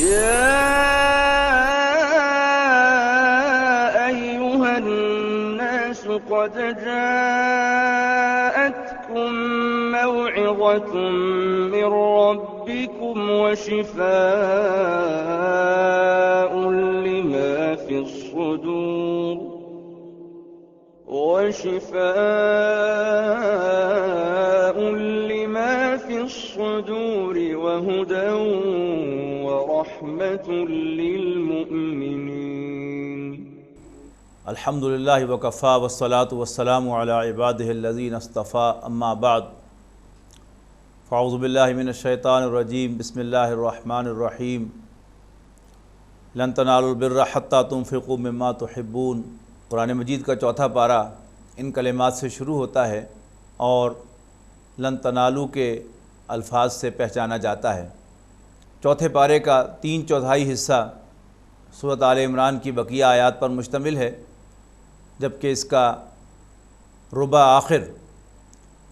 يا أيها الناس قد جاءتكم موعظة من ربكم وشفاء لما في الصدور وهدى ورحمة للمؤمنين. الحمد للہ وکفیٰ والصلاة والسلام علی عبادہ الذین اصطفیٰ، اما بعد فاعوذ باللہ من الشیطان الرجیم، بسم اللہ الرحمن الرحیم۔ لن تنالوا البر حتی تنفقوا مما تحبون، قرآن مجید کا چوتھا پارہ ان کلمات سے شروع ہوتا ہے اور لن تنالوا کے الفاظ سے پہچانا جاتا ہے۔ چوتھے پارے کا 3/4 حصہ سورۃ آل عمران کی بقیہ آیات پر مشتمل ہے، جبکہ اس کا ربع آخر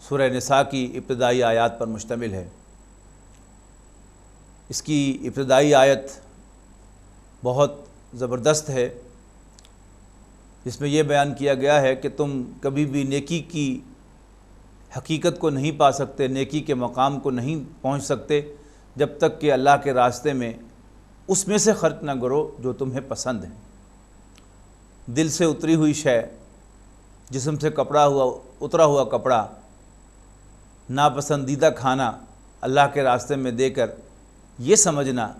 سورہ نساء کی ابتدائی آیات پر مشتمل ہے۔ اس کی ابتدائی آیت بہت زبردست ہے، جس میں یہ بیان کیا گیا ہے کہ تم کبھی بھی نیکی کی حقیقت کو نہیں پا سکتے، نیکی کے مقام کو نہیں پہنچ سکتے جب تک کہ اللہ کے راستے میں اس میں سے خرچ نہ کرو جو تمہیں پسند ہے۔ دل سے اتری ہوئی شے، جسم سے اترا ہوا کپڑا، ناپسندیدہ کھانا اللہ کے راستے میں دے کر یہ سمجھنا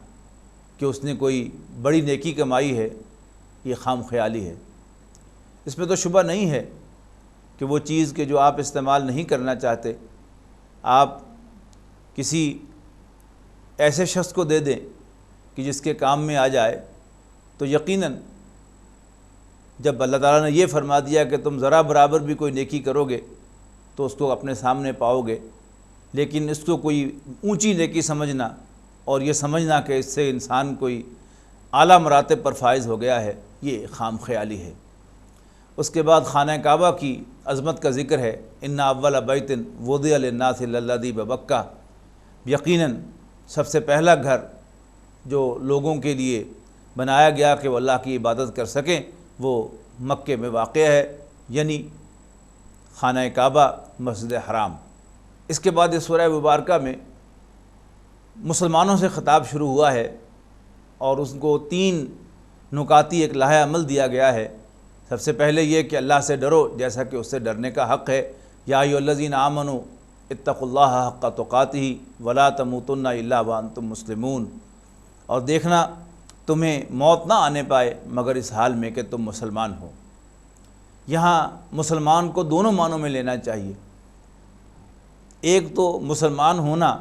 کہ اس نے کوئی بڑی نیکی کمائی ہے، یہ خام خیالی ہے۔ اس میں تو شبہ نہیں ہے کہ وہ چیز کہ جو آپ استعمال نہیں کرنا چاہتے، آپ کسی ایسے شخص کو دے دیں کہ جس کے کام میں آ جائے، تو یقیناً جب اللہ تعالیٰ نے یہ فرما دیا کہ تم ذرا برابر بھی کوئی نیکی کرو گے تو اس کو اپنے سامنے پاؤ گے، لیکن اس کو کوئی اونچی نیکی سمجھنا اور یہ سمجھنا کہ اس سے انسان کوئی اعلیٰ مراتب پر فائز ہو گیا ہے، یہ خام خیالی ہے۔ اس کے بعد خانہ کعبہ کی عظمت کا ذکر ہے، ان اول بیت وضع للناس للذی ببکہ، یقیناً سب سے پہلا گھر جو لوگوں کے لیے بنایا گیا کہ وہ اللہ کی عبادت کر سکیں وہ مکے میں واقع ہے، یعنی خانہ کعبہ، مسجد حرام۔ اس کے بعد اس سورہ مبارکہ میں مسلمانوں سے خطاب شروع ہوا ہے اور اس کو 3 نکاتی ایک لائحہ عمل دیا گیا ہے۔ سب سے پہلے یہ کہ اللہ سے ڈرو جیسا کہ اس سے ڈرنے کا حق ہے، یا ایھا الذین آمنوا اتقوا اللہ حق تقاتہ ولا تموتن الا وانتم مسلمون، اور دیکھنا تمہیں موت نہ آنے پائے مگر اس حال میں کہ تم مسلمان ہو۔ یہاں مسلمان کو دونوں معنوں میں لینا چاہیے۔ ایک تو مسلمان ہونا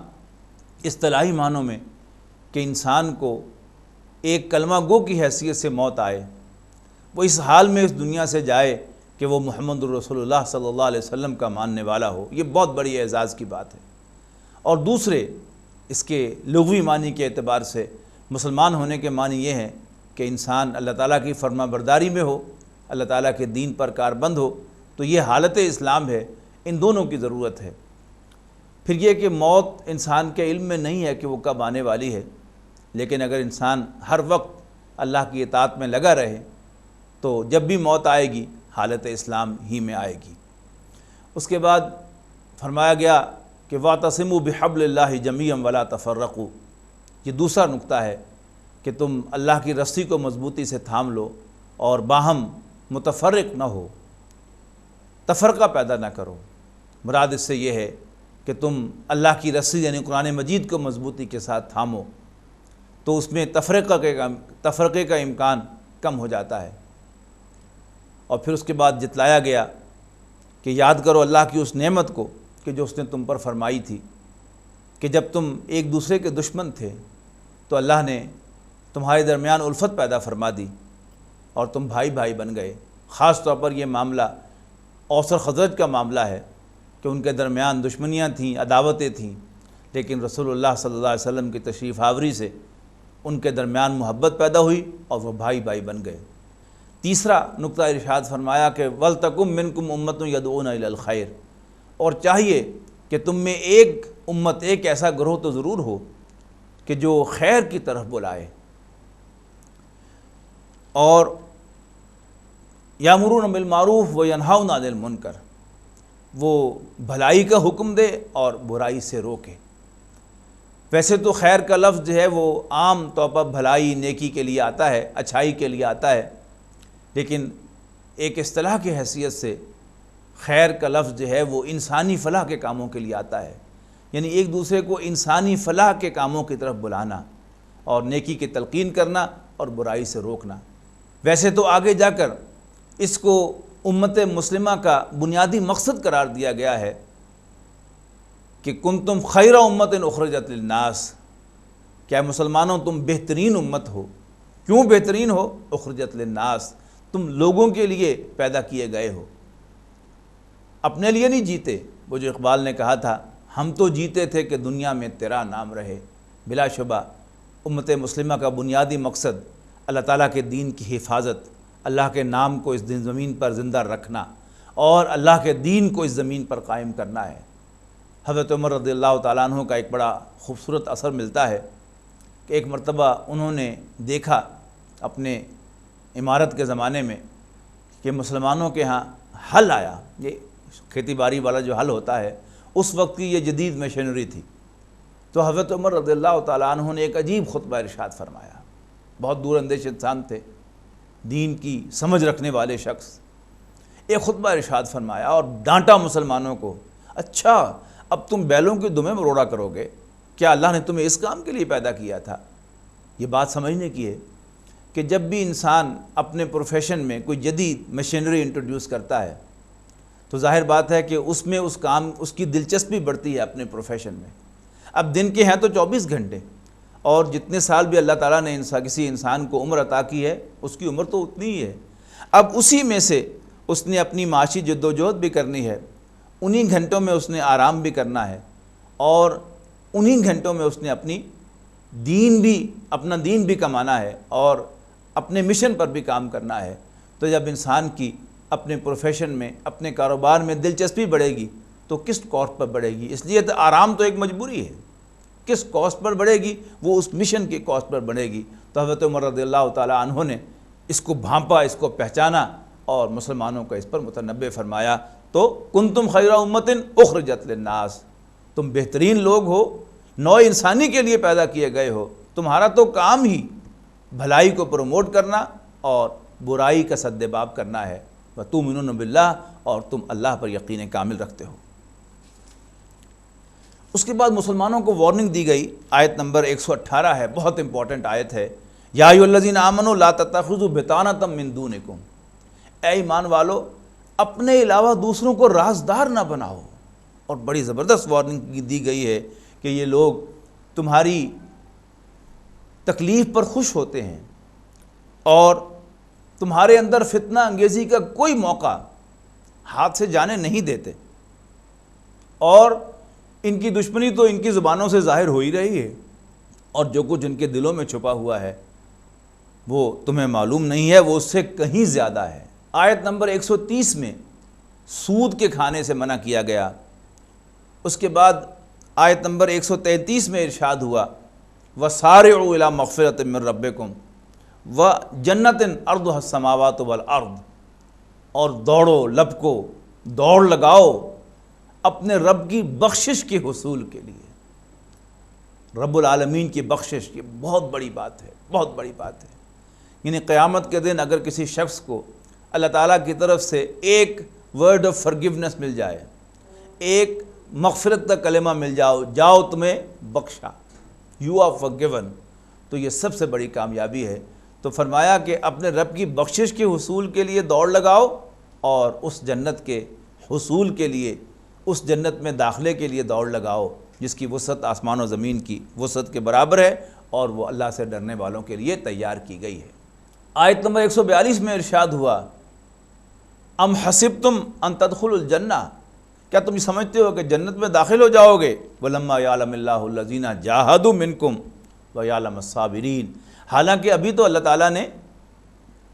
اصطلاحی معنوں میں کہ انسان کو ایک کلمہ گو کی حیثیت سے موت آئے، وہ اس حال میں اس دنیا سے جائے کہ وہ محمد الرسول اللہ صلی اللہ علیہ وسلم کا ماننے والا ہو، یہ بہت بڑی اعزاز کی بات ہے۔ اور دوسرے اس کے لغوی معنی کے اعتبار سے مسلمان ہونے کے معنی یہ ہیں کہ انسان اللہ تعالیٰ کی فرما برداری میں ہو، اللہ تعالیٰ کے دین پر کاربند ہو، تو یہ حالت اسلام ہے، ان دونوں کی ضرورت ہے۔ پھر یہ کہ موت انسان کے علم میں نہیں ہے کہ وہ کب آنے والی ہے، لیکن اگر انسان ہر وقت اللہ کی اطاعت میں لگا رہے تو جب بھی موت آئے گی حالت اسلام ہی میں آئے گی۔ اس کے بعد فرمایا گیا کہ وَاعْتَصِمُوا بِحَبْلِ اللَّهِ جَمِيعًا وَلَا تَفَرَّقُوا، یہ دوسرا نقطہ ہے کہ تم اللہ کی رسی کو مضبوطی سے تھام لو اور باہم متفرق نہ ہو، تفرقہ پیدا نہ کرو۔ مراد اس سے یہ ہے کہ تم اللہ کی رسی یعنی قرآن مجید کو مضبوطی کے ساتھ تھامو، تو اس میں تفرقے کا امکان کم ہو جاتا ہے۔ اور پھر اس کے بعد جتلایا گیا کہ یاد کرو اللہ کی اس نعمت کو کہ جو اس نے تم پر فرمائی تھی کہ جب تم ایک دوسرے کے دشمن تھے تو اللہ نے تمہارے درمیان الفت پیدا فرما دی اور تم بھائی بھائی بن گئے۔ خاص طور پر یہ معاملہ اوس اور خزرج کا معاملہ ہے کہ ان کے درمیان دشمنیاں تھیں، عداوتیں تھیں، لیکن رسول اللہ صلی اللہ علیہ وسلم کی تشریف آوری سے ان کے درمیان محبت پیدا ہوئی اور وہ بھائی بھائی بن گئے۔ تیسرا نقطہ ارشاد فرمایا کہ وَلْتَكُن مِّنكُمْ أُمَّةٌ يَدْعُونَ إِلَى الْخَيْرِ، اور چاہیے کہ تم میں ایک امت، ایک ایسا گروہ تو ضرور ہو کہ جو خیر کی طرف بلائے، اور یامرون بالمعروف و ینہون عن المنکر، وہ بھلائی کا حکم دے اور برائی سے روکے۔ ویسے تو خیر کا لفظ جو ہے وہ عام طور پر بھلائی نیکی کے لیے آتا ہے، اچھائی کے لیے آتا ہے، لیکن ایک اصطلاح کی حیثیت سے خیر کا لفظ جو ہے وہ انسانی فلاح کے کاموں کے لیے آتا ہے، یعنی ایک دوسرے کو انسانی فلاح کے کاموں کی طرف بلانا اور نیکی کی تلقین کرنا اور برائی سے روکنا۔ ویسے تو آگے جا کر اس کو امت مسلمہ کا بنیادی مقصد قرار دیا گیا ہے کہ کنتم خیر امت اخرجت للناس، کیا مسلمانوں تم بہترین امت ہو۔ کیوں بہترین ہو؟ اخرجت للناس، تم لوگوں کے لیے پیدا کیے گئے ہو، اپنے لیے نہیں جیتے۔ وہ جو اقبال نے کہا تھا ہم تو جیتے تھے کہ دنیا میں تیرا نام رہے۔ بلا شبہ امت مسلمہ کا بنیادی مقصد اللہ تعالیٰ کے دین کی حفاظت، اللہ کے نام کو اس زمین پر زندہ رکھنا اور اللہ کے دین کو اس زمین پر قائم کرنا ہے۔ حضرت عمر رضی اللہ تعالیٰ عنہ کا ایک بڑا خوبصورت اثر ملتا ہے کہ ایک مرتبہ انہوں نے دیکھا اپنے امارت کے زمانے میں کہ مسلمانوں کے ہاں ہل آیا، یہ کھیتی باڑی والا جو ہل ہوتا ہے، اس وقت کی یہ جدید مشینری تھی۔ تو حضرت عمر رضی اللہ تعالیٰ عنہ نے ایک عجیب خطبہ ارشاد فرمایا، بہت دور اندیش انسان تھے، دین کی سمجھ رکھنے والے شخص، ایک خطبہ ارشاد فرمایا اور ڈانٹا مسلمانوں کو، اچھا اب تم بیلوں کی دمیں مروڑا کرو گے؟ کیا اللہ نے تمہیں اس کام کے لیے پیدا کیا تھا؟ یہ بات سمجھنے کی ہے کہ جب بھی انسان اپنے پروفیشن میں کوئی جدید مشینری انٹروڈیوس کرتا ہے تو ظاہر بات ہے کہ اس میں اس کی دلچسپی بڑھتی ہے اپنے پروفیشن میں۔ اب دن کے ہیں تو 24 گھنٹے، اور جتنے سال بھی اللہ تعالیٰ نے کسی انسان کو عمر عطا کی ہے اس کی عمر تو اتنی ہی ہے۔ اب اسی میں سے اس نے اپنی معاشی جد و جہد بھی کرنی ہے، انہی گھنٹوں میں اس نے آرام بھی کرنا ہے، اور انہی گھنٹوں میں اس نے اپنا دین بھی کمانا ہے اور اپنے مشن پر بھی کام کرنا ہے۔ تو جب انسان کی اپنے پروفیشن میں، اپنے کاروبار میں دلچسپی بڑھے گی تو کس کاسٹ پر بڑھے گی؟ اس لیے تو آرام تو ایک مجبوری ہے، کس کاسٹ پر بڑھے گی؟ وہ اس مشن کی کاسٹ پر بڑھے گی۔ تو حضرت عمر رضی اللہ تعالیٰ عنہ نے اس کو بھانپا، اس کو پہچانا اور مسلمانوں کو اس پر متنبہ فرمایا۔ تو کنتم خیر امت اخرجت للناس، تم بہترین لوگ ہو، نوع انسانی کے لیے پیدا کیے گئے ہو، تمہارا تو کام ہی بھلائی کو پروموٹ کرنا اور برائی کا سدباب کرنا ہے۔ وَتُؤْمِنُونَ بِاللَّهِ، اور تم اللہ پر یقین کامل رکھتے ہو۔ اس کے بعد مسلمانوں کو وارننگ دی گئی، آیت نمبر 118 ہے، بہت امپورٹنٹ آیت ہے، یا ایھا الذین آمنوا لا تتخذوا بطانۃ من دونکم، اے ایمان والو اپنے علاوہ دوسروں کو رازدار نہ بناؤ۔ اور بڑی زبردست وارننگ دی گئی ہے کہ یہ لوگ تمہاری تکلیف پر خوش ہوتے ہیں اور تمہارے اندر فتنہ انگیزی کا کوئی موقع ہاتھ سے جانے نہیں دیتے، اور ان کی دشمنی تو ان کی زبانوں سے ظاہر ہو ہی رہی ہے، اور جو کچھ ان کے دلوں میں چھپا ہوا ہے وہ تمہیں معلوم نہیں ہے، وہ اس سے کہیں زیادہ ہے۔ آیت نمبر 130 میں سود کے کھانے سے منع کیا گیا۔ اس کے بعد آیت نمبر 133 میں ارشاد ہوا وَسَارِعُوا إِلَىٰ مَغْفِرَةٍ مِّن رَّبِّكُمْ وَجَنَّةٍ عَرْضُهَا السَّمَاوَاتُ وَالْأَرْضُ، اور دوڑو، لپکو، دوڑ لگاؤ اپنے رب کی بخشش کے حصول کے لیے۔ رب العالمین کی بخشش، یہ بہت بڑی بات ہے، بہت بڑی بات ہے۔ یعنی قیامت کے دن اگر کسی شخص کو اللہ تعالیٰ کی طرف سے ایک ورڈ آف فرگیونیس مل جائے، ایک مغفرت کا کلمہ مل جاؤ تمہیں بخشا، یو آر فارگیون، تو یہ سب سے بڑی کامیابی ہے۔ تو فرمایا کہ اپنے رب کی بخشش کے حصول کے لیے دوڑ لگاؤ اور اس جنت کے حصول کے لیے، اس جنت میں داخلے کے لیے دوڑ لگاؤ جس کی وسعت آسمان و زمین کی وسعت کے برابر ہے، اور وہ اللہ سے ڈرنے والوں کے لیے تیار کی گئی ہے۔ آیت نمبر 142 میں ارشاد ہوا ام حسبتم ان تدخلوا الجنہ، کیا تم سمجھتے ہو کہ جنت میں داخل ہو جاؤ گے؟ وَلَمَّا يَعْلَمِ اللَّهُ الَّذِينَ جَاهَدُوا مِنْكُمْ وَيَعْلَمَ الصَّابِرِينَ، حالانکہ ابھی تو اللہ تعالیٰ نے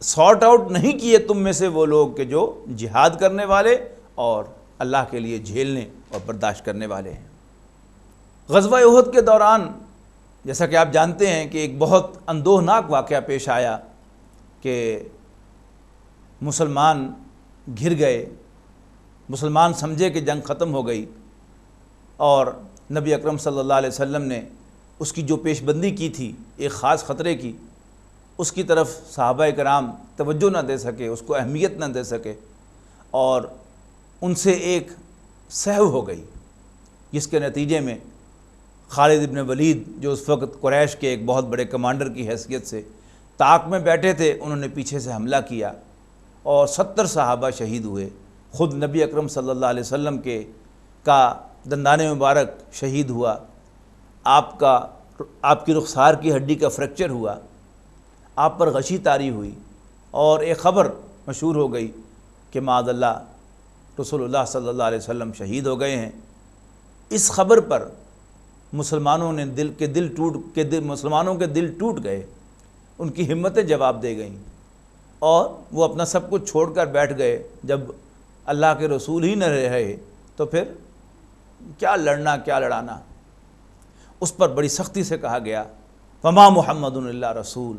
سارٹ آؤٹ نہیں کیے تم میں سے وہ لوگ کہ جو جہاد کرنے والے اور اللہ کے لیے جھیلنے اور برداشت کرنے والے ہیں۔ غزوہ احد کے دوران جیسا کہ آپ جانتے ہیں کہ ایک بہت اندوہناک واقعہ پیش آیا کہ مسلمان گھر گئے، مسلمان سمجھے کہ جنگ ختم ہو گئی، اور نبی اکرم صلی اللہ علیہ وسلم نے اس کی جو پیش بندی کی تھی ایک خاص خطرے کی، اس کی طرف صحابہ کرام توجہ نہ دے سکے، اس کو اہمیت نہ دے سکے، اور ان سے ایک سہو ہو گئی، جس کے نتیجے میں خالد ابن ولید جو اس وقت قریش کے ایک بہت بڑے کمانڈر کی حیثیت سے طاق میں بیٹھے تھے، انہوں نے پیچھے سے حملہ کیا اور 70 صحابہ شہید ہوئے۔ خود نبی اکرم صلی اللہ علیہ وسلم کا دندان مبارک شہید ہوا، آپ کی رخسار کی ہڈی کا فریکچر ہوا، آپ پر غشی طاری ہوئی، اور ایک خبر مشہور ہو گئی کہ معاذ اللہ رسول اللہ صلی اللہ علیہ وسلم شہید ہو گئے ہیں۔ اس خبر پر مسلمانوں کے دل ٹوٹ گئے، ان کی ہمتیں جواب دے گئیں، اور وہ اپنا سب کچھ چھوڑ کر بیٹھ گئے۔ جب اللہ کے رسول ہی نہ رہے تو پھر کیا لڑنا، کیا لڑانا۔ اس پر بڑی سختی سے کہا گیا وما محمد الا رسول،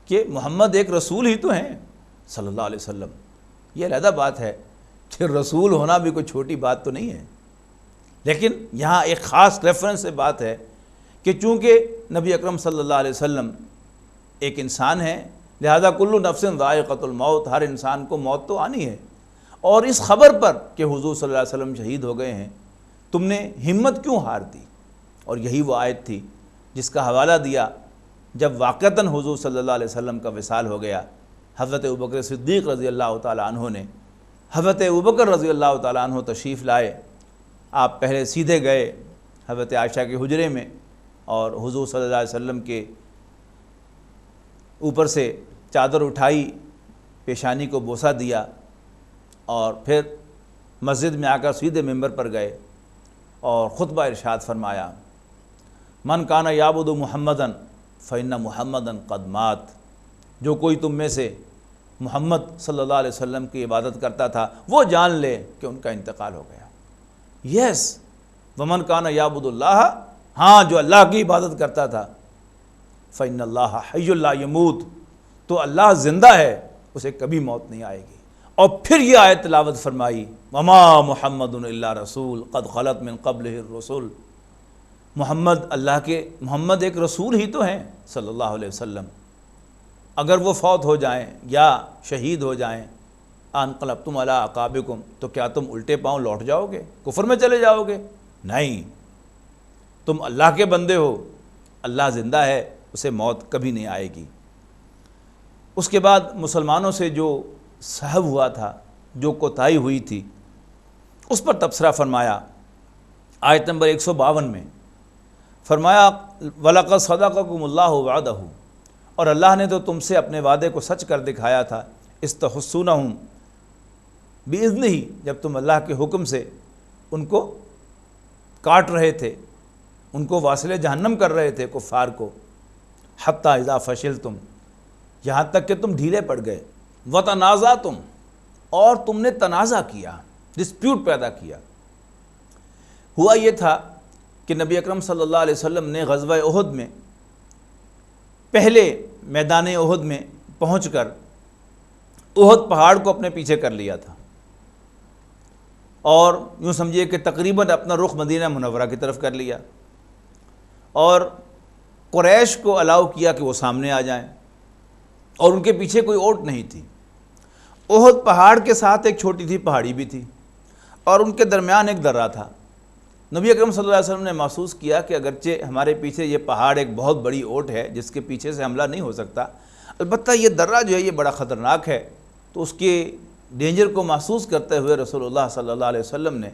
کہ محمد ایک رسول ہی تو ہیں صلی اللہ علیہ وسلم۔ یہ علیحدہ بات ہے کہ رسول ہونا بھی کوئی چھوٹی بات تو نہیں ہے، لیکن یہاں ایک خاص ریفرنس سے بات ہے کہ چونکہ نبی اکرم صلی اللہ علیہ وسلم ایک انسان ہے، لہذا کل نفس ذائقۃ الموت، ہر انسان کو موت تو آنی ہے، اور اس خبر پر کہ حضور صلی اللہ علیہ وسلم شہید ہو گئے ہیں تم نے ہمت کیوں ہار دی؟ اور یہی وہ آیت تھی جس کا حوالہ دیا جب واقعتاً حضور صلی اللہ علیہ وسلم کا وصال ہو گیا۔ حضرت ابوبکر صدیق رضی اللہ تعالیٰ عنہ نے، حضرت ابوبکر رضی اللہ تعالیٰ عنہ تشریف لائے، آپ پہلے سیدھے گئے حضرت عائشہ کے حجرے میں، اور حضور صلی اللہ علیہ وسلم کے اوپر سے چادر اٹھائی، پیشانی کو بوسہ دیا، اور پھر مسجد میں آ کر سیدھے ممبر پر گئے اور خطبہ ارشاد فرمایا من کان یعبد محمدً فإن محمدًا قد مات، جو کوئی تم میں سے محمد صلی اللہ علیہ وسلم کی عبادت کرتا تھا وہ جان لے کہ ان کا انتقال ہو گیا۔ یس، ومن کان یعبد اللہ، ہاں جو اللہ کی عبادت کرتا تھا، فإن اللہ حی لا یموت، تو اللہ زندہ ہے، اسے کبھی موت نہیں آئے گی۔ اور پھر یہ آیت تلاوت فرمائی وما محمد الا رسول قد خلت من قبلہ الرسل، محمد ایک رسول ہی تو ہیں صلی اللہ علیہ وسلم، اگر وہ فوت ہو جائیں یا شہید ہو جائیں انقلبتم علی اعقابکم، تو کیا تم الٹے پاؤں لوٹ جاؤ گے، کفر میں چلے جاؤ گے؟ نہیں، تم اللہ کے بندے ہو، اللہ زندہ ہے، اسے موت کبھی نہیں آئے گی۔ اس کے بعد مسلمانوں سے جو سہو ہوا تھا، جو کوتاہی ہوئی تھی، اس پر تبصرہ فرمایا آیت نمبر 152 میں، فرمایا وَلَقَدْ صَدَقَكُمُ اللَّهُ وَعْدَهُ، اور اللہ نے تو تم سے اپنے وعدے کو سچ کر دکھایا تھا، اِسْتَحُسُّونَهُمْ بِإِذْنِهِ، جب تم اللہ کے حکم سے ان کو کاٹ رہے تھے، ان کو واصل جہنم کر رہے تھے کفار کو، حَتَّى إِذَا فَشِلْتُمْ، یہاں تک کہ تم ڈھیلے پڑ گئے، وَتَنَازَعْتُمْ، اور تم نے تنازع کیا، ڈسپیوٹ پیدا کیا۔ ہوا یہ تھا کہ نبی اکرم صلی اللہ علیہ وسلم نے غزوہ احد میں پہلے میدان احد میں پہنچ کر احد پہاڑ کو اپنے پیچھے کر لیا تھا، اور یوں سمجھیے کہ تقریباً اپنا رخ مدینہ منورہ کی طرف کر لیا، اور قریش کو الاؤ کیا کہ وہ سامنے آ جائیں، اور ان کے پیچھے کوئی اوٹ نہیں تھی۔ احد پہاڑ کے ساتھ ایک چھوٹی سی پہاڑی بھی تھی، اور ان کے درمیان ایک درہ تھا۔ نبی اکرم صلی اللہ علیہ وسلم نے محسوس کیا کہ اگرچہ ہمارے پیچھے یہ پہاڑ ایک بہت بڑی اوٹ ہے جس کے پیچھے سے حملہ نہیں ہو سکتا، البتہ یہ درہ جو ہے یہ بڑا خطرناک ہے، تو اس کے ڈینجر کو محسوس کرتے ہوئے رسول اللہ صلی اللہ علیہ وسلم نے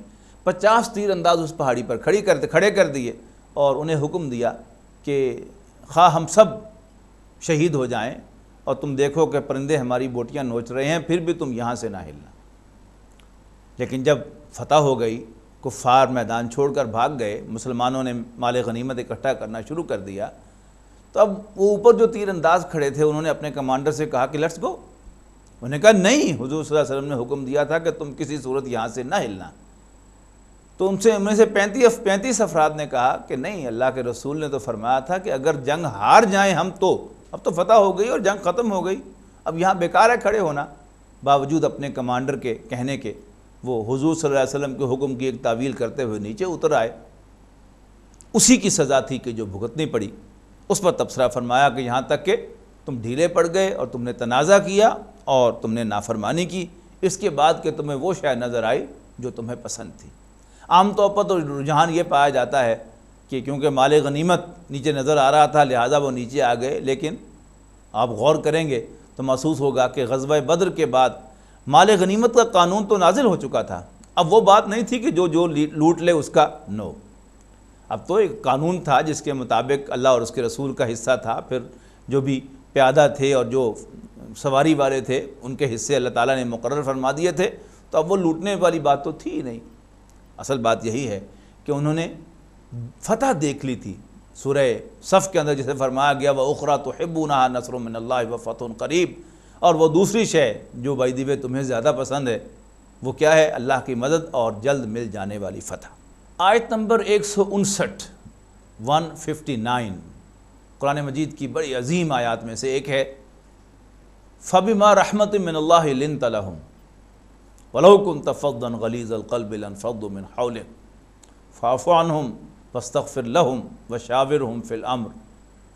50 تیر انداز اس پہاڑی پر کھڑے کر دیے، اور انہیں حکم دیا کہ خواہ ہم سب شہید ہو جائیں اور تم دیکھو کہ پرندے ہماری بوٹیاں نوچ رہے ہیں، پھر بھی تم یہاں سے نہ ہلنا۔ لیکن جب فتح ہو گئی، کفار میدان چھوڑ کر بھاگ گئے، مسلمانوں نے مال غنیمت اکٹھا کرنا شروع کر دیا، تو اب وہ اوپر جو تیر انداز کھڑے تھے انہوں نے اپنے کمانڈر سے کہا کہ لیٹس گو، انہوں نے کہا نہیں، حضور صلی اللہ علیہ وسلم نے حکم دیا تھا کہ تم کسی صورت یہاں سے نہ ہلنا۔ تو ان میں سے 35 افراد نے کہا کہ نہیں، اللہ کے رسول نے تو فرمایا تھا کہ اگر جنگ ہار جائیں ہم تو اب تو فتح ہو گئی اور جنگ ختم ہو گئی، اب یہاں بیکار ہے کھڑے ہونا۔ باوجود اپنے کمانڈر کے کہنے کے وہ حضور صلی اللہ علیہ وسلم کے حکم کی ایک تعویل کرتے ہوئے نیچے اتر آئے۔ اسی کی سزا تھی کہ جو بھگتنی پڑی۔ اس پر تبصرہ فرمایا کہ یہاں تک کہ تم ڈھیلے پڑ گئے اور تم نے تنازع کیا اور تم نے نافرمانی کی، اس کے بعد کہ تمہیں وہ شے نظر آئی جو تمہیں پسند تھی۔ عام طور پر تو رجحان یہ پایا جاتا ہے کہ کیونکہ مال غنیمت نیچے نظر آ رہا تھا لہٰذا وہ نیچے آ گئے، لیکن آپ غور کریں گے تو محسوس ہوگا کہ غزوہ بدر کے بعد مال غنیمت کا قانون تو نازل ہو چکا تھا۔ اب وہ بات نہیں تھی کہ جو لوٹ لے اس کا نو، اب تو ایک قانون تھا جس کے مطابق اللہ اور اس کے رسول کا حصہ تھا، پھر جو بھی پیادہ تھے اور جو سواری والے تھے ان کے حصے اللہ تعالیٰ نے مقرر فرما دیے تھے، تو اب وہ لوٹنے والی بات تو تھی ہی نہیں۔ اصل بات یہی ہے کہ انہوں نے فتح دیکھ لی تھی۔ سورہ صف کے اندر جسے فرمایا گیا وَأُخْرَىٰ تُحِبُّونَهَا نَصْرٌ مِّنَ اللَّهِ وَفَتْحٌ قَرِیب، اور وہ دوسری شے جو بائی دی وے تمہیں زیادہ پسند ہے وہ کیا ہے؟ اللہ کی مدد اور جلد مل جانے والی فتح۔ آیت نمبر 159 159 قرآن مجید کی بڑی عظیم آیات میں سے ایک ہے۔ فَبِمَا رَحْمَةٍ مِّنَ اللَّهِ لِنْتَ لَهُمْ وَلَوْ كُنْتَ فَظًّا غَلِيظَ الْقَلْبِ لَانفَضُّوا مِنْ حَوْلِكَ فَاعْفُ عَنْهُمْ وَاسْتَغْفِرْ لَهُمْ وَشَاوِرْهُمْ فِي الْأَمْرِ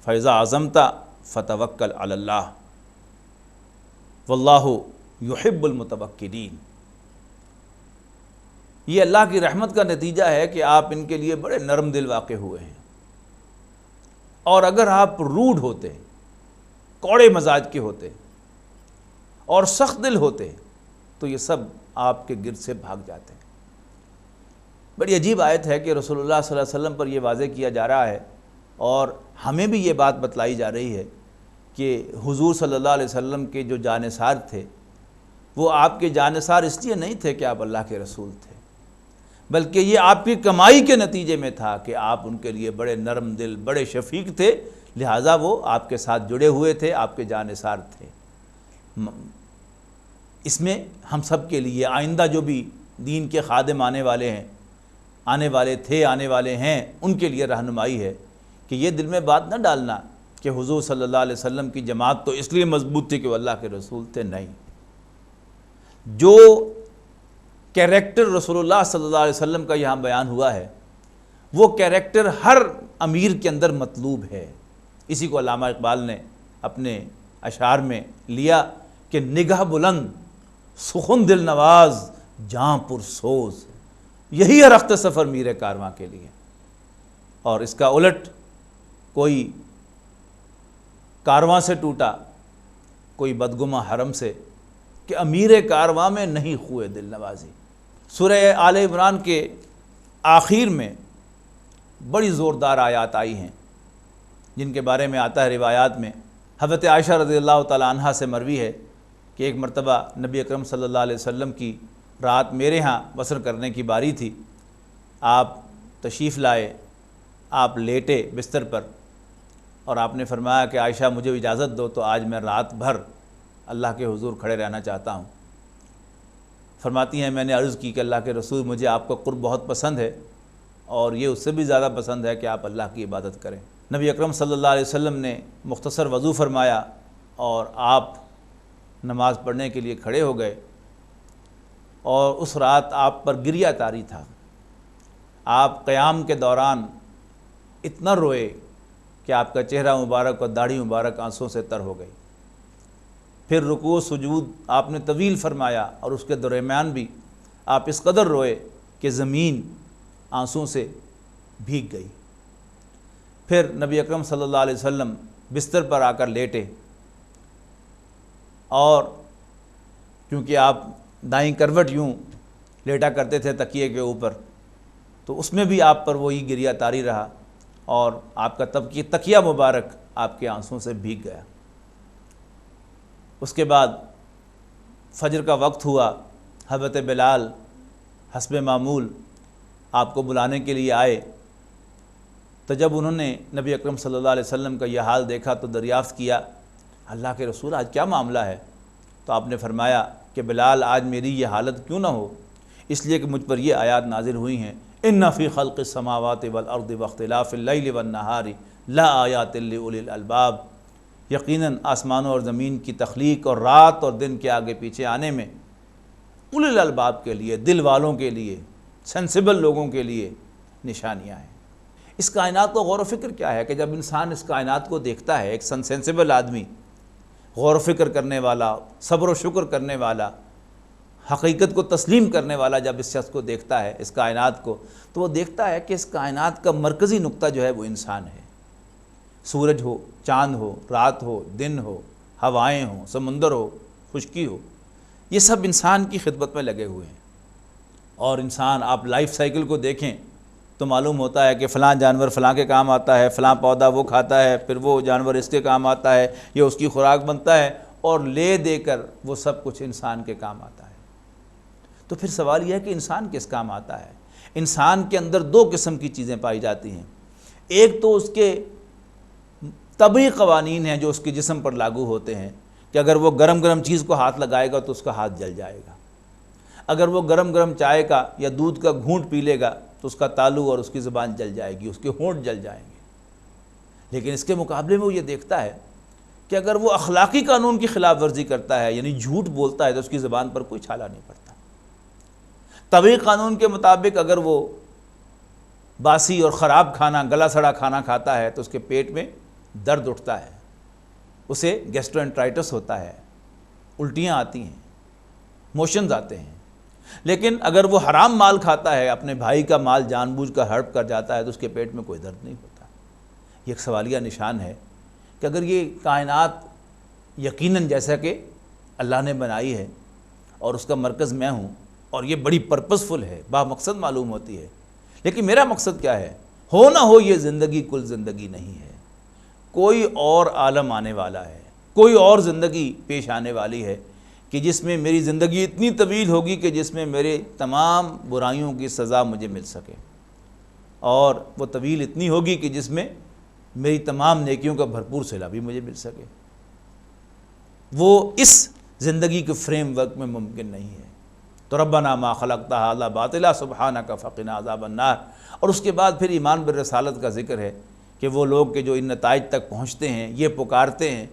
فَإِذَا عَزَمْتَ فَتَوَكَّلْ عَلَى اللَّهِ وَاللَّهُ يُحِبُّ الْمُتَوَكِّلِينَ۔ یہ اللہ کی رحمت کا نتیجہ ہے کہ آپ ان کے لیے بڑے نرم دل واقع ہوئے ہیں، اور اگر آپ روڈ ہوتے، کوڑے مزاج کے ہوتے اور سخت دل ہوتے تو یہ سب آپ کے گرد سے بھاگ جاتے ہیں۔ بڑی عجیب آیت ہے کہ رسول اللہ صلی اللہ علیہ وسلم پر یہ واضح کیا جا رہا ہے، اور ہمیں بھی یہ بات بتلائی جا رہی ہے کہ حضور صلی اللہ علیہ وسلم کے جو جانثار تھے وہ آپ کے جانثار اس لیے نہیں تھے کہ آپ اللہ کے رسول تھے، بلکہ یہ آپ کی کمائی کے نتیجے میں تھا کہ آپ ان کے لیے بڑے نرم دل، بڑے شفیق تھے، لہٰذا وہ آپ کے ساتھ جڑے ہوئے تھے، آپ کے جانثار تھے۔ اس میں ہم سب کے لیے آئندہ جو بھی دین کے خادم آنے والے ہیں، آنے والے تھے، آنے والے ہیں، ان کے لیے رہنمائی ہے کہ یہ دل میں بات نہ ڈالنا کہ حضور صلی اللہ علیہ وسلم کی جماعت تو اس لیے مضبوط تھی کہ وہ اللہ کے رسول تھے، نہیں۔ جو کیریکٹر رسول اللہ صلی اللہ علیہ وسلم کا یہاں بیان ہوا ہے وہ کیریکٹر ہر امیر کے اندر مطلوب ہے۔ اسی کو علامہ اقبال نے اپنے اشعار میں لیا کہ نگاہ بلند، سخن دل نواز، جاں پر سوز، یہی ہے رخت سفر میر کارواں کے لیے۔ اور اس کا الٹ کوئی کارواں سے ٹوٹا، کوئی بدگماں حرم سے، کہ امیر کارواں میں نہیں خوئے دل نوازی۔ سورہ آل عمران کے آخر میں بڑی زوردار آیات آئی ہیں جن کے بارے میں آتا ہے روایات میں، حضرت عائشہ رضی اللہ تعالی عنہا سے مروی ہے کہ ایک مرتبہ نبی اکرم صلی اللہ علیہ وسلم کی رات میرے ہاں بسر کرنے کی باری تھی۔ آپ تشریف لائے، آپ لیٹے بستر پر، اور آپ نے فرمایا کہ عائشہ مجھے اجازت دو تو آج میں رات بھر اللہ کے حضور کھڑے رہنا چاہتا ہوں۔ فرماتی ہیں میں نے عرض کی کہ اللہ کے رسول مجھے آپ کا قرب بہت پسند ہے، اور یہ اس سے بھی زیادہ پسند ہے کہ آپ اللہ کی عبادت کریں۔ نبی اکرم صلی اللہ علیہ وسلم نے مختصر وضو فرمایا اور آپ نماز پڑھنے کے لیے کھڑے ہو گئے، اور اس رات آپ پر گریہ طاری تھا۔ آپ قیام کے دوران اتنا روئے کہ آپ کا چہرہ مبارک اور داڑھی مبارک آنسوں سے تر ہو گئی۔ پھر رکوع و سجود آپ نے طویل فرمایا، اور اس کے درمیان بھی آپ اس قدر روئے کہ زمین آنسوں سے بھیگ گئی۔ پھر نبی اکرم صلی اللہ علیہ وسلم بستر پر آ کر لیٹے، اور کیونکہ آپ دائیں کروٹ یوں لیٹا کرتے تھے تکیے کے اوپر، تو اس میں بھی آپ پر وہی گریہ طاری رہا، اور آپ کا تکیہ مبارک آپ کے آنسوں سے بھیگ گیا۔ اس کے بعد فجر کا وقت ہوا، حضرت بلال حسب معمول آپ کو بلانے کے لیے آئے، تو جب انہوں نے نبی اکرم صلی اللہ علیہ وسلم کا یہ حال دیکھا تو دریافت کیا اللہ کے رسول آج کیا معاملہ ہے؟ تو آپ نے فرمایا کہ بلال آج میری یہ حالت کیوں نہ ہو، اس لیے کہ مجھ پر یہ آیات نازل ہوئی ہیں ان فی خلق السماوات والارض واختلاف اللیل والنہار لآیات لأولی الالباب، یقیناً آسمانوں اور زمین کی تخلیق اور رات اور دن کے آگے پیچھے آنے میں اولو الالباب کے لیے، دل والوں کے لیے، سینسیبل لوگوں کے لیے نشانیاں ہیں۔ اس کائنات کو غور و فکر کیا ہے کہ جب انسان اس کائنات کو دیکھتا ہے، ایک سینسیبل آدمی، غور و فکر کرنے والا، صبر و شکر کرنے والا، حقیقت کو تسلیم کرنے والا جب اس شخص کو دیکھتا ہے، اس کائنات کو، تو وہ دیکھتا ہے کہ اس کائنات کا مرکزی نقطہ جو ہے وہ انسان ہے۔ سورج ہو، چاند ہو، رات ہو، دن ہو، ہوائیں ہوں، سمندر ہو، خشکی ہو، یہ سب انسان کی خدمت میں لگے ہوئے ہیں۔ اور انسان، آپ لائف سائیکل کو دیکھیں تو معلوم ہوتا ہے کہ فلاں جانور فلاں کے کام آتا ہے، فلاں پودا وہ کھاتا ہے، پھر وہ جانور اس کے کام آتا ہے، یہ اس کی خوراک بنتا ہے، اور لے دے کر وہ سب کچھ انسان کے کام آتا ہے۔ تو پھر سوال یہ ہے کہ انسان کس کام آتا ہے؟ انسان کے اندر دو قسم کی چیزیں پائی جاتی ہیں۔ ایک تو اس کے طبعی قوانین ہیں جو اس کے جسم پر لاگو ہوتے ہیں کہ اگر وہ گرم گرم چیز کو ہاتھ لگائے گا تو اس کا ہاتھ جل جائے گا، اگر وہ گرم گرم چائے کا یا دودھ کا گھونٹ پی لے گا تو اس کا تالو اور اس کی زبان جل جائے گی، اس کے ہونٹ جل جائیں گے۔ لیکن اس کے مقابلے میں وہ یہ دیکھتا ہے کہ اگر وہ اخلاقی قانون کی خلاف ورزی کرتا ہے، یعنی جھوٹ بولتا ہے، تو اس کی زبان پر کوئی چھالا نہیں پڑتا۔ طبعی قانون کے مطابق اگر وہ باسی اور خراب کھانا، گلا سڑا کھانا کھاتا ہے تو اس کے پیٹ میں درد اٹھتا ہے، اسے گیسٹرو-انٹرائٹس ہوتا ہے، الٹیاں آتی ہیں، موشنز آتے ہیں۔ لیکن اگر وہ حرام مال کھاتا ہے، اپنے بھائی کا مال جان بوجھ کر ہڑپ کر جاتا ہے، تو اس کے پیٹ میں کوئی درد نہیں ہوتا۔ یہ ایک سوالیہ نشان ہے کہ اگر یہ کائنات یقیناً جیسا کہ اللہ نے بنائی ہے اور اس کا مرکز میں ہوں، اور یہ بڑی پرپسفل ہے، با مقصد معلوم ہوتی ہے، لیکن میرا مقصد کیا ہے؟ ہو نہ ہو یہ زندگی کل زندگی نہیں ہے، کوئی اور عالم آنے والا ہے، کوئی اور زندگی پیش آنے والی ہے کہ جس میں میری زندگی اتنی طویل ہوگی کہ جس میں میرے تمام برائیوں کی سزا مجھے مل سکے، اور وہ طویل اتنی ہوگی کہ جس میں میری تمام نیکیوں کا بھرپور صلہ بھی مجھے مل سکے۔ وہ اس زندگی کے فریم ورک میں ممکن نہیں ہے۔ تو ربنا ما خلقت ھذا باطلا سبحانک فقنا عذاب النار۔ اور اس کے بعد پھر ایمان بالرسالت کا ذکر ہے کہ وہ لوگ کہ جو ان نتائج تک پہنچتے ہیں، یہ پکارتے ہیں،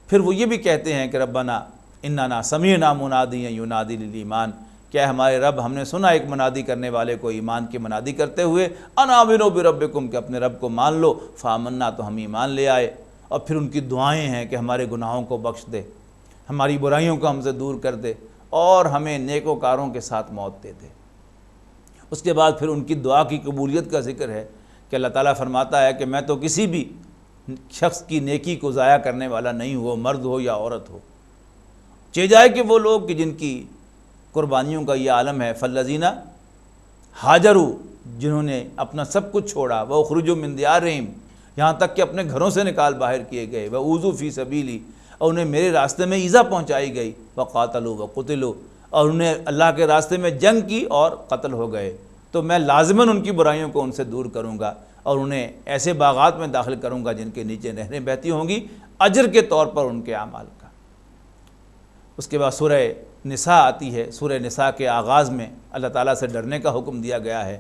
پھر وہ یہ بھی کہتے ہیں کہ ربنا اننا سمعنا منادیا ینادی للایمان، کیا ہمارے رب، ہم نے سنا ایک منادی کرنے والے کو ایمان کی منادی کرتے ہوئے، ان آمنوا بربکم، کہ اپنے رب کو مان لو، فآمنا، تو ہم ایمان لے آئے۔ اور پھر ان کی دعائیں ہیں کہ ہمارے گناہوں کو بخش دے، ہماری برائیوں کو ہم سے دور کر دے، اور ہمیں نیکوکاروں کے ساتھ موت دے دے۔ اس کے بعد پھر ان کی دعا کی قبولیت کا ذکر ہے کہ اللہ تعالیٰ فرماتا ہے کہ میں تو کسی بھی شخص کی نیکی کو ضائع کرنے والا نہیں ہوں، وہ مرد ہو یا عورت ہو۔ چہ جائے کہ وہ لوگ کہ جن کی قربانیوں کا یہ عالم ہے، فالذین ہاجروا، جنہوں نے اپنا سب کچھ چھوڑا، واخرجوا من دیارہم، یہاں تک کہ اپنے گھروں سے نکال باہر کیے گئے، واوذوا فی سبیلی، اور انہیں میرے راستے میں ایذا پہنچائی گئی، وقاتلوا وقتلوا، اور انہیں اللہ کے راستے میں جنگ کی اور قتل ہو گئے، تو میں لازماً ان کی برائیوں کو ان سے دور کروں گا، اور انہیں ایسے باغات میں داخل کروں گا جن کے نیچے نہریں بہتی ہوں گی، اجر کے طور پر ان کے اعمال کا۔ اس کے بعد سورہ نساء آتی ہے۔ سورہ نساء کے آغاز میں اللہ تعالیٰ سے ڈرنے کا حکم دیا گیا ہے،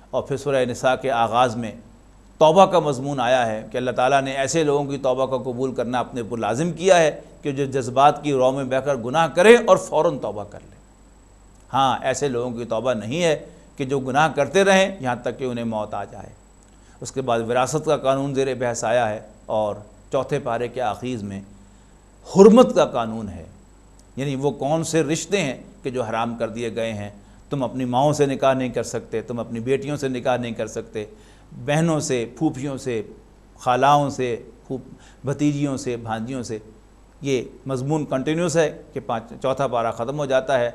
اور پھر سورہ نساء کے آغاز میں توبہ کا مضمون آیا ہے کہ اللہ تعالیٰ نے ایسے لوگوں کی توبہ کو قبول کرنا اپنے اوپر لازم کیا ہے کہ جو جذبات کی رو میں بہہ کر گناہ کرے اور فوراً توبہ کر لے۔ ہاں، ایسے لوگوں کی توبہ نہیں ہے کہ جو گناہ کرتے رہیں یہاں تک کہ انہیں موت آ جائے۔ اس کے بعد وراثت کا قانون زیر بحث آیا ہے، اور چوتھے پارے کے آخیر میں حرمت کا قانون ہے، یعنی وہ کون سے رشتے ہیں کہ جو حرام کر دیے گئے ہیں۔ تم اپنی ماؤں سے نکاح نہیں کر سکتے، تم اپنی بیٹیوں سے نکاح نہیں کر سکتے، بہنوں سے، پھوپھیوں سے، خالاؤں سے، بھتیجیوں سے، بھانجیوں سے۔ یہ مضمون کنٹینیوس ہے کہ چوتھا پارہ ختم ہو جاتا ہے۔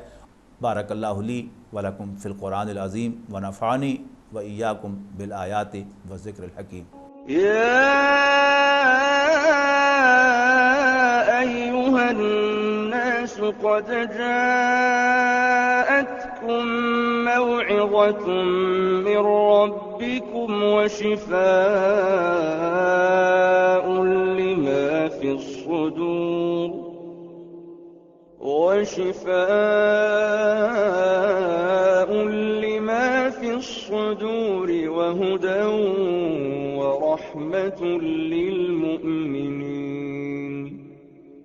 بارک اللہ لی ولکم فی القرآن العظیم ونفعنی وإیاکم بالآیات والذکر الحکیم۔ یا ایھا الناس قد جاءتکم موعظة من ربکم وشفاء لما فی الصدور وهدى ورحمة للمؤمنين۔